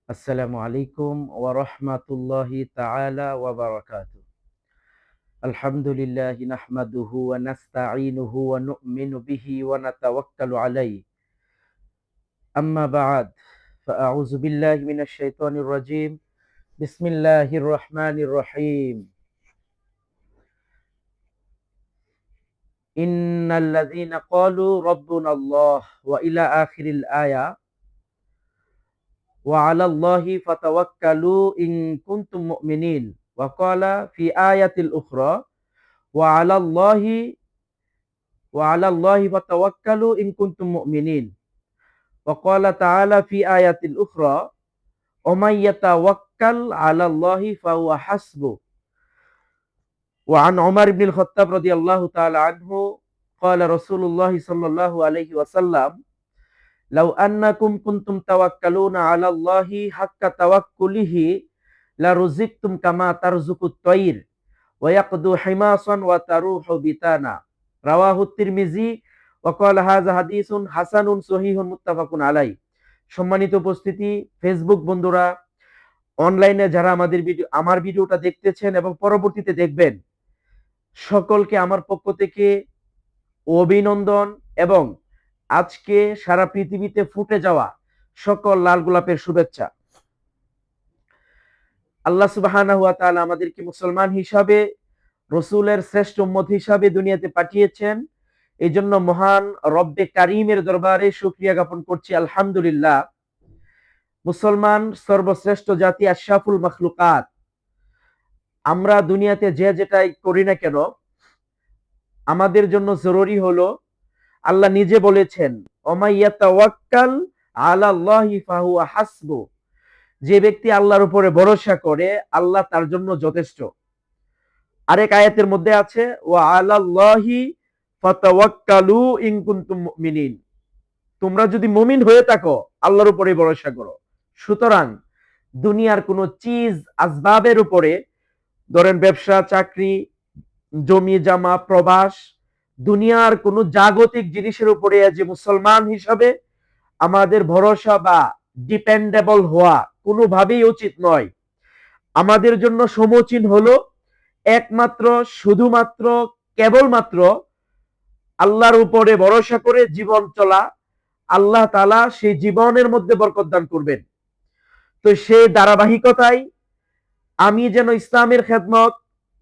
আসসালামু আলাইকুম ওয়া রাহমাতুল্লাহি তাআলা ওয়া বারাকাতুহু। আলহামদুলিল্লাহি নাহমাদুহু ওয়া নাস্তাঈনুহু ওয়া নু'মিনু বিহি ওয়া নাতাওয়াক্কালু আলাইহি। আম্মা বা'দ, ফাআউযু বিল্লাহি মিনাশ শাইতানির রাজীম। বিসমিল্লাহির রহমানির রহিম। ইন্নাল্লাযীনা ক্বালু রাব্বুনাল্লাহ ওয়া ইলা আখিরিল আয়া ওয়া 'আলাল্লাহি ফাতাওয়াক্কালু ইন কুনতুম মুমিনিন। ওয়া ক্বালা ফি আয়াতিল উখরা ওয়া 'আলাল্লাহি ফাতাওয়াক্কালু ইন কুনতুম মুমিনিন। ওয়া ক্বালা তাআলা ফি আয়াতিল উখরা ওয়া মান ইয়াতাওয়াক্কাল 'আলাল্লাহি ফাহুয়া হাসবুহ। ওয়া আন উমর ইবনুল খাত্তাব রাদিয়াল্লাহু তাআলা আনহু ক্বালা রাসূলুল্লাহ সাল্লাল্লাহু আলাইহি ওয়াসাল্লাম লাউ আন্নাকুম কুনতুম তাওয়াক্কালুনা 'আলাল্লাহি হাক্কা তাওয়াক্কুলিহি লা রুজিকতুম কামা তারযুকুত তায়র ওয়া ইয়াকদু হিমাসান ওয়া তারুহু বিতানা। রাওয়াহু তিরমিজি ওয়া ক্বালা হাযা হাদিসুন হাসানুন সহিহুন মুত্তাফাকুন আলাইহি। সম্মানিত উপস্থিতি, ফেসবুক বন্ধুরা, অনলাইনে যারা আমার ভিডিওটা দেখতেছেন এবং পরবর্তীতে দেখবেন, সকলকে আমার পক্ষ থেকে অভিনন্দন এবং আজকে সারা পৃথিবীতে ফুটে যাওয়া সকল লাল গোলাপের শুভেচ্ছা। আল্লাহ সুবহানাহু ওয়া তাআলা আমাদেরকে মুসলমান হিসাবে, রসুলের শ্রেষ্ঠ উম্মত হিসাবে দুনিয়াতে পাঠিয়েছেন। এই জন্য মহান রব্বে কারিমের দরবারে শুকরিয়া জ্ঞাপন করছি, আলহামদুলিল্লাহ। মুসলমান সর্বশ্রেষ্ঠ জাতি, আশরাফুল মাখলুকাত। আমরা দুনিয়াতে যে যেটাই করি না কেন, আমাদের জন্য জরুরি হলো, আল্লাহ নিজে বলেছেন, ওমাই ইয়াতাওয়াক্কাল আলাল্লাহি ফাহুয়া হাসবুহ। যে ব্যক্তি আল্লাহর উপরে ভরসা করে, আল্লাহ তার জন্য যথেষ্ট। আরেক আয়াতের মধ্যে আছে, ওয়া আলাল্লাহি ফাতাওয়াক্কালু ইন কুনতুম মুমিনিন। তোমরা যদি মুমিন হয়ে থাকো, আল্লাহর উপরে ভরসা করো। সুতরাং দুনিয়ার কোনো চিজ আসবাবের উপরে, ধরেন ব্যবসা, চাকরি, জমি জামা, প্রবাস, দুনিয়ার কোনো জাগতিক জিনিসের উপরে যে মুসলমান হিসাবে আমাদের ভরসা বা ডিপেন্ডেবল হওয়া কোনোভাবেই উচিত নয়। আমাদের জন্য সমীচীন হলো একমাত্র, শুধুমাত্র, কেবলমাত্র আল্লাহর উপরে ভরসা করে জীবন চলা। আল্লাহ তাআলা সেই জীবনের মধ্যে বরকত দান করবেন। তো সেই ধারাবাহিকতায় আমি যেন ইসলামের খেদমত,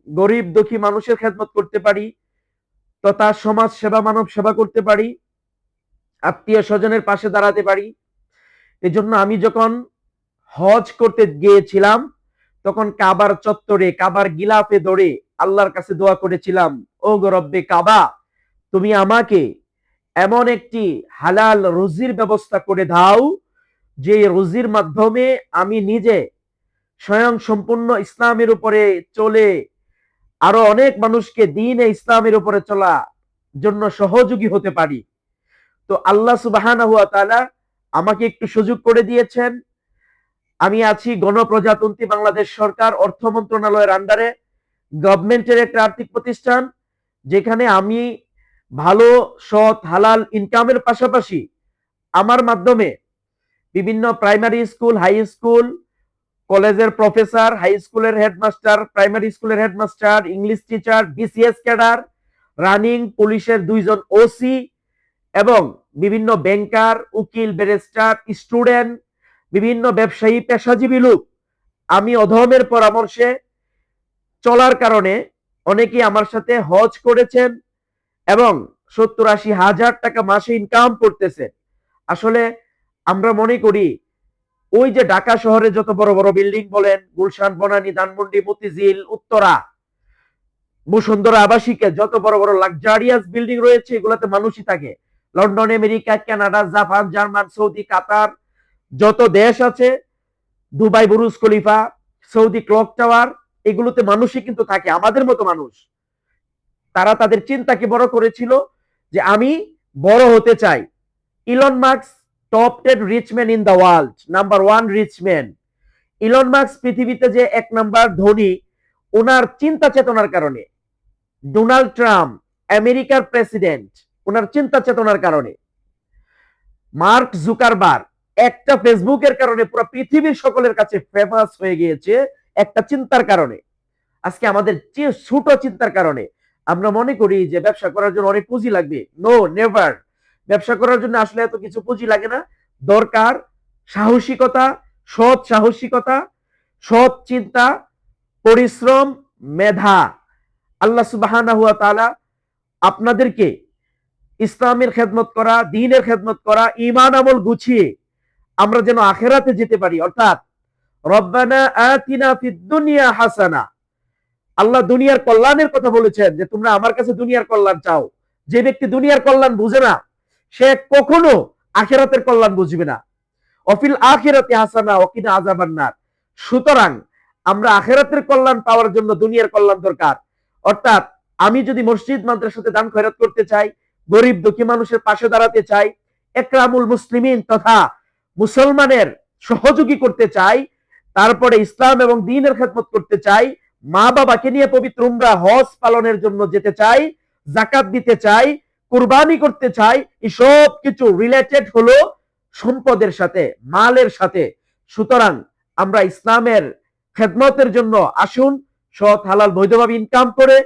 গরিব দুঃখী মানুষের খেদমত করতে পারি, তথা সমাজ সেবা, মানব সেবা করতে পারি, আত্মীয় স্বজনের পাশে দাঁড়াতে পারি। এজন্য আমি যখন হজ করতে গিয়েছিলাম, তখন কাবার চত্বরে, কাবার গিলাফে ধরে আল্লাহর কাছে দোয়া করেছিলাম, ও গো রব্বে কাবা, তুমি আমাকে এমন একটি হালাল রুজির ব্যবস্থা করে দাও, যে রুজির মাধ্যমে আমি নিজে স্বয়ং সম্পূর্ণ ইসলামের উপরে চলে আরো অনেক মানুষকে দ্বীনে ইসলামের উপরে চলা জন্য সহযোগী হতে পারি। তো আল্লাহ সুবহানাহু ওয়া তাআলা আমাকে একটু সুযোগ করে দিয়েছেন। আমি আছি গণপ্রজাতন্ত্রী বাংলাদেশ সরকার অর্থ মন্ত্রণালয়ের আন্ডারে, গভর্নমেন্টের একটা আর্থিক প্রতিষ্ঠান, যেখানে আমি ভালো সৎ হালাল ইনকামের পাশাপাশি আমার মাধ্যমে বিভিন্ন প্রাইমারি স্কুল, হাই স্কুল, কলেজের প্রফেসর, হাই স্কুলের হেডমাস্টার, প্রাইমারি স্কুলের headmaster, English teacher, BCS cadre, running পুলিশের 2জন ওসি এবং বিভিন্ন ব্যাংকার, উকিল, ব্যারিস্টার, স্টুডেন্ট, বিভিন্ন ব্যবসায়ী, পেশাজীবী লোক আমি অধমের পরামর্শে চলার কারণে অনেকেই আমার সাথে হজ করেছেন এবং 70-80 হাজার টাকা মাসে ইনকাম করতেছে। আসলে আমরা মনে করি, ওই যে ঢাকা শহরে যত বড় বড় বিল্ডিং বলেন, গুলশান, বনানী, ধানমন্ডি, মতিঝিল, উত্তরা, বসুন্ধরা আবাসিকে যত বড় বড় লাক্সারিয়াস বিল্ডিং রয়েছে, এগুলোতে মানুষই থাকে। London, America, Canada, Japan, German, Saudi, Qatar, যত দেশ আছে, Dubai Burj Khalifa, Saudi clock tower, এগুলোতে মানুষই কিন্তু থাকে, আমাদের মতো মানুষ। তারা তাদের চিন্তাকে বড় করেছিল যে আমি বড় হতে চাই। Elon Musk top 10 rich man in the world, number 1 rich man. Elon Musk পৃথিবীতে যে 1 নাম্বার ধনী, ওনার চিন্তা চেতনার কারণে। ডোনাল্ড ট্রাম্প আমেরিকার প্রেসিডেন্ট, ওনার চিন্তা চেতনার কারণে। মার্ক জুকারবার্গ একটা ফেসবুকের কারণে পুরো পৃথিবীর সকলের কাছে ফেমাস হয়ে গিয়েছে, একটা চিন্তার কারণে। আজকে আমাদের যে ছোট চিন্তার কারণে আমরা মনে করি যে ব্যবসা করার জন্য অনেক পুঁজি লাগবে। No, never. ব্যবসা করার জন্য আসলে এত কিছু পুঁজি লাগে না। দরকার সাহসিকতা, সৎ সাহসিকতা, সৎ চিন্তা, পরিশ্রম, মেধা। আল্লাহ সুবহানাহু ওয়া তাআলা আপনাদেরকে ইসলামের খেদমত করা, দ্বীনের খেদমত করা, ঈমান আমল গুছিয়ে আমরা যেন আখিরাতে যেতে পারি। অর্থাৎ রব্বানা আতিনা ফিদ দুনিয়া হাসানা। আল্লাহ দুনিয়ার কল্যাণের কথা বলেছেন যে তোমরা আমার কাছে দুনিয়ার কল্যাণ চাও। যে ব্যক্তি দুনিয়ার কল্যাণ বুঝে না, সে কখনো আখিরাতের কল্যাণ বুঝবে না। অফিল আখিরাতি হাসানা ওয়া কিনা আযাবান নার। সুতরাং আমরা আখিরাতের কল্যাণ পাওয়ার জন্য দুনিয়ার কল্যাণ দরকার। অর্থাৎ আমি যদি মসজিদ মাদ্রাসাতে দান খয়রাত করতে চাই, গরিব দুঃখী মানুষের পাশে দাঁড়াতে চাই, একরামুল মুসলিমিন তথা মুসলমানের সহযোগী করতে চাই, তারপরে ইসলাম এবং দ্বীনের খেদমত করতে চাই, মা বাবাকে নিয়ে পবিত্র উমরা হজ পালনের জন্য যেতে চাই, যাকাত দিতে চাই, কুরবানি করতে চাই, এসব কিছু রিলেটেড হলো সম্পদের সাথে, মালের সাথে। সুতরাং আমরা ইসলামের খেদমতের জন্য আসুন, সৎ হালাল বৈধভাবে ইনকাম করে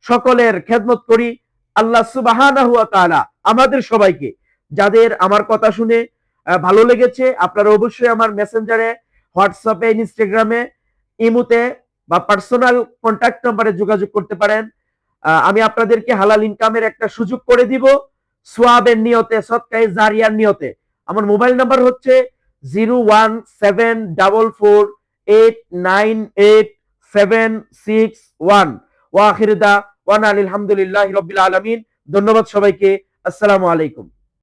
সকলের খেদমত করি। আল্লাহ সুবহানাহু ওয়া তাআলা আমাদের সবাইকে, যাদের আমার কথা শুনে ভালো লেগেছে, আপনারা অবশ্যই আমার মেসেঞ্জারে, হোয়াটসঅ্যাপে, ইনস্টাগ্রামে, ইমুতে বা পার্সোনাল কন্ট্যাক্ট নাম্বারে যোগাযোগ করতে পারেন। আমি আপনাদেরকে হালাল ইনকামের একটা সুযোগ করে দিব, সোয়াবের নিয়তে, সদকায়ে জারিয়ার নিয়তে। আমার মোবাইল নাম্বার হচ্ছে 01744898761। ওয়া আখিরু দাওয়ানা আলহামদুলিল্লাহি রাব্বিল আলামিন। ধন্যবাদ সবাইকে। আসসালামু আলাইকুম।